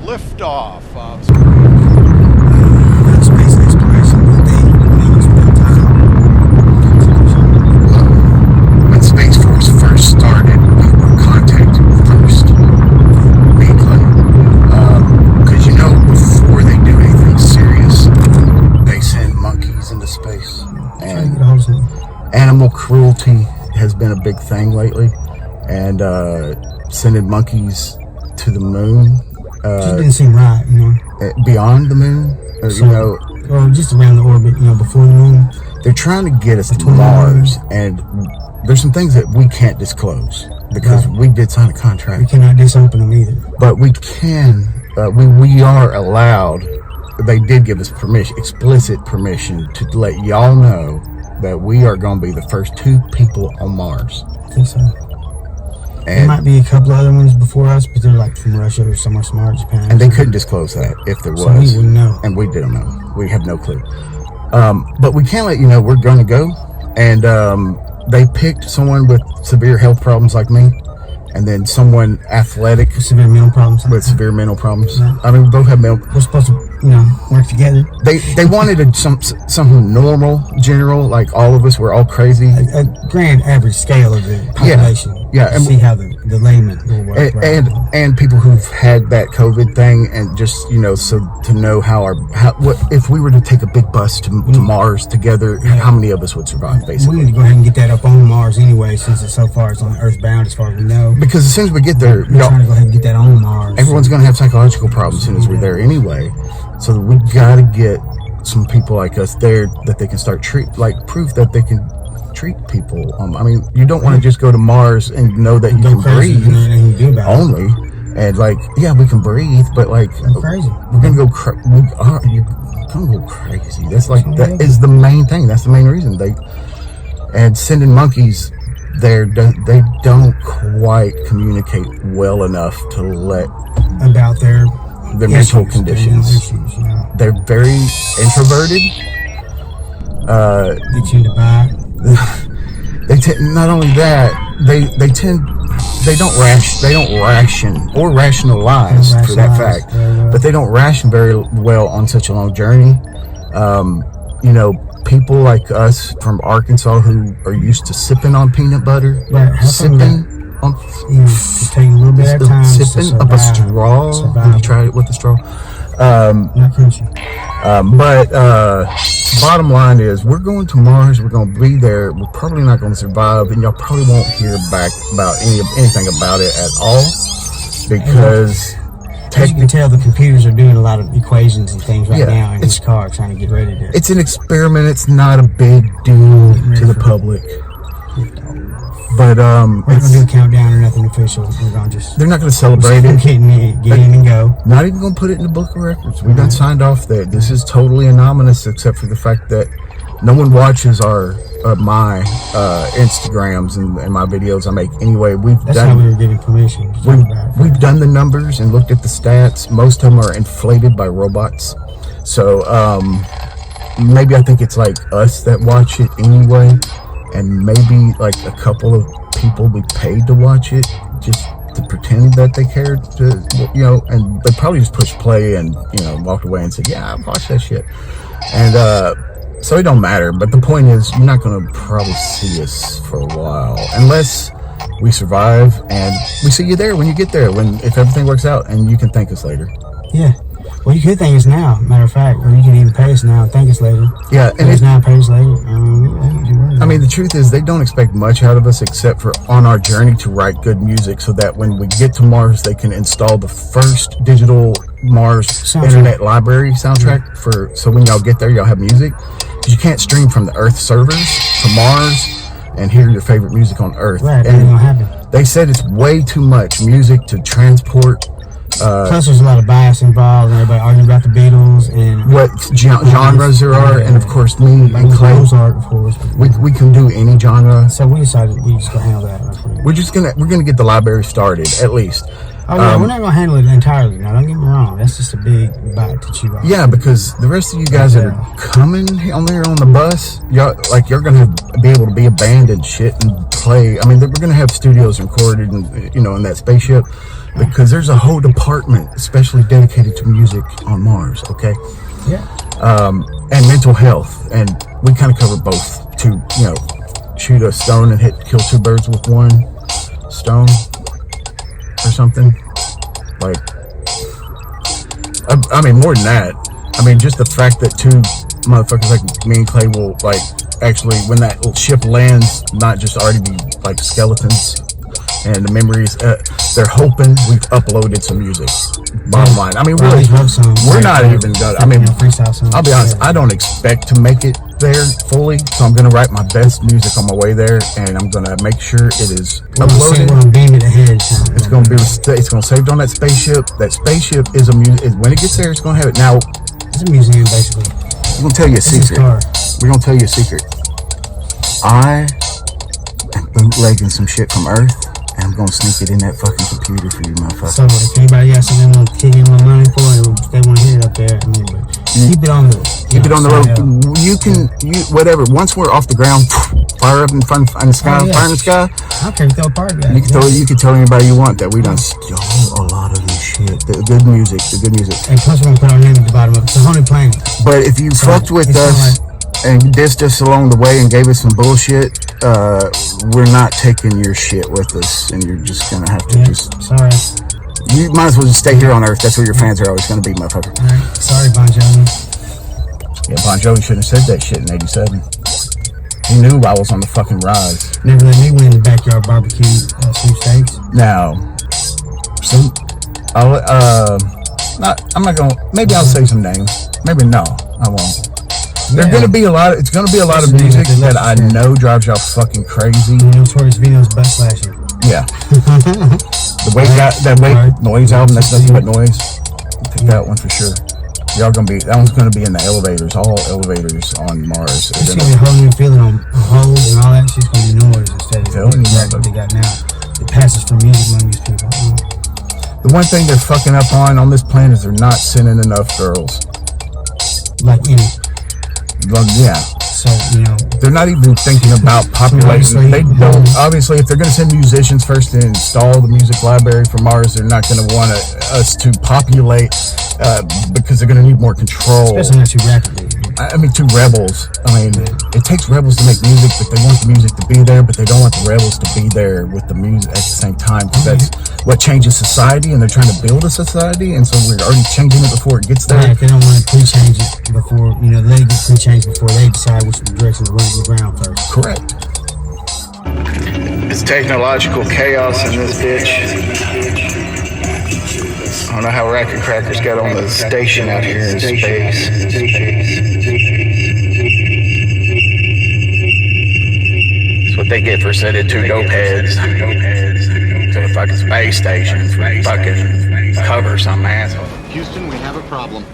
liftoff of space exploration. When Space Force first started, we were contacted first, mainly, because before they do anything serious, they send monkeys into space, and animal cruelty has been a big thing lately, and sending monkeys to the moon. Just didn't seem right, beyond the moon, or just around the orbit, before the moon. They're trying to get us to Mars, and there's some things that we can't disclose because we did sign a contract. We cannot disopen them either. But we can. We are allowed. They did give us permission, explicit permission, to let y'all know that we are going to be the first 2 people on Mars. I think so. And there might be a couple other ones before us, but they're like from Russia or somewhere smart, Japan. And they couldn't disclose that if there was. So we wouldn't know. And we didn't know. We have no clue. But we can let you know we're going to go. And they picked someone with severe health problems like me, and then someone athletic with severe mental problems. Severe mental problems. Yeah. I mean, we both have mental. We're supposed to, work together. They wanted something normal, general, like all of us. We're all crazy. A grand average scale of the population. Yeah, and see how the layman will work. And people who've had that COVID thing, and just so to know what if we were to take a big bus to Mars together, how many of us would survive? Basically, we need to go ahead and get that up on Mars anyway, since it's so far it's on Earthbound as far as we know. Because as soon as we get there, we're trying to go ahead and get that on Mars. Everyone's going to have psychological problems as soon as we're there anyway. So we got to get some people like us there that they can start proof that they can treat people. I mean, you don't want to just go to Mars and know that you can breathe only, and we can breathe, but we're gonna go you're gonna go crazy. That's that is the main thing. That's the main reason and sending monkeys there. They don't quite communicate well enough to let about their mental conditions. They're very introverted. They tend to buy. Not only that, they don't ration or rationalize for that fact, but they don't ration very well on such a long journey. People like us from Arkansas who are used to sipping on peanut butter, just taking a little bit at a time, sipping up a straw. Have you tried it with the straw? Not crunchy. But bottom line is, we're going to Mars. We're going to be there. We're probably not going to survive, and y'all probably won't hear back about anything about it at all, because as you can tell, the computers are doing a lot of equations and things now in this car, trying to get ready to. It's an experiment. It's not a big deal to the public. But we're not going to do a countdown or nothing official. We're going to they're not going to celebrate it. Get in and go. Not even going to put it in the book of records. We done signed off that this is totally anonymous, except for the fact that no one watches my Instagrams and my videos I make. Anyway, that's how we were getting permission. We've done the numbers and looked at the stats. Most of them are inflated by robots. So maybe I think it's like us that watch it anyway. And maybe a couple of people we paid to watch it just to pretend that they cared and they probably just pushed play and walked away and said, yeah, I watched that shit. And so it don't matter. But the point is, you're not going to probably see us for a while unless we survive, and we see you there when you get there, if everything works out, and you can thank us later. Yeah. Well, you could thank us now, matter of fact, or you can even pay us now and thank us later. Yeah, and it's now, pay us later. I mean, the truth is, they don't expect much out of us except for on our journey to write good music, so that when we get to Mars, they can install the first digital Mars Internet Library soundtrack so when y'all get there, y'all have music. Because you can't stream from the Earth servers to Mars and hear your favorite music on Earth. Right, and gonna happen. They said it's way too much music to transport. Plus, there's a lot of bias involved, and everybody arguing about the Beatles and what genres there are, and of course, me and Clay, art, of course. We can do any genre. So we decided we just gonna handle that. We're gonna get the library started at least. Oh yeah, we're not gonna handle it entirely. Now, don't get me wrong. That's just a big bite to chew on. Yeah, because the rest of you guys that are coming on there on the bus, you're gonna be able to be a band and shit and play. I mean, we're gonna have studios recorded and in that spaceship. because there's a whole department especially dedicated to music on Mars. Okay. Yeah. And mental health, and we kind of cover both. To shoot a stone and kill two birds with one stone, or something. Like, I mean, more than that. I mean, just the fact that two motherfuckers like me and Clay will, like, actually, when that ship lands, not just already be like skeletons and the memories. They're hoping we've uploaded some music. Bottom line, I mean, really, we're not even gonna. I mean, I'll be honest. I don't expect to make it there fully, so I'm gonna write my best music on my way there, and I'm gonna make sure it is uploaded. It's gonna be. It's gonna saved on that spaceship. That spaceship is a music. When it gets there, it's gonna have it. Now, it's a museum, basically. I'm gonna tell you a secret. We're gonna tell you a secret. I am bootlegging some shit from Earth. I'm gonna sneak it in that fucking computer for you, motherfucker. So if anybody got something they want to kick in my money for, if they want to hit it up there, I mean, but keep it on the road. You can whatever. Once we're off the ground, fire up in the sky, fire in the sky. I don't care if you throw a party. You can tell anybody you want that we done stole a lot of this shit. The good music. And plus we're gonna put our name at the bottom of it. It's a haunted planet. But if you fucked with us and dissed us along the way and gave us some bullshit, we're not taking your shit with us, and you're just gonna have to sorry. You might as well just stay here on Earth. That's where your fans are always gonna be, motherfucker. Alright, sorry, Bon Jovi. Yeah, Bon Jovi shouldn't have said that shit in '87. He knew I was on the fucking rise. Never let me win the backyard barbecue sweepstakes. Now, I'm not gonna. Maybe I'll say some names. Maybe no, I won't. There's gonna be a lot. It's gonna be a lot of music that I know drives y'all fucking crazy. Notorious Vino's butt slashing. Yeah. The Noise album. That's nothing but noise. Take that one for sure. Y'all gonna be. That one's gonna be in the elevators. All elevators on Mars. It's gonna be a whole new feeling on hold and all that. Shit's gonna be noise instead of what they got now. It passes for music among these people. The one thing they're fucking up on this planet is they're not sending enough girls. Like any. Well, yeah. So, they're not even thinking about population. They don't. Obviously, if they're going to send musicians first to install the music library for Mars, they're not going to want us to populate because they're going to need more control. Especially not too rapidly. I mean, two rebels. I mean, it takes rebels to make music, but they want the music to be there, but they don't want the rebels to be there with the music at the same time, because that's what changes society, and they're trying to build a society, and so we're already changing it before it gets there. Right, they don't want to pre-change it before, they get pre-changed before they decide which direction to run the ground first. Correct. It's technological chaos in this bitch. I don't know how Rackencrackerz got on the station out here in space. That's what they get for sending two dope heads to the fucking space station for fucking cover some asshole. Houston, we have a problem.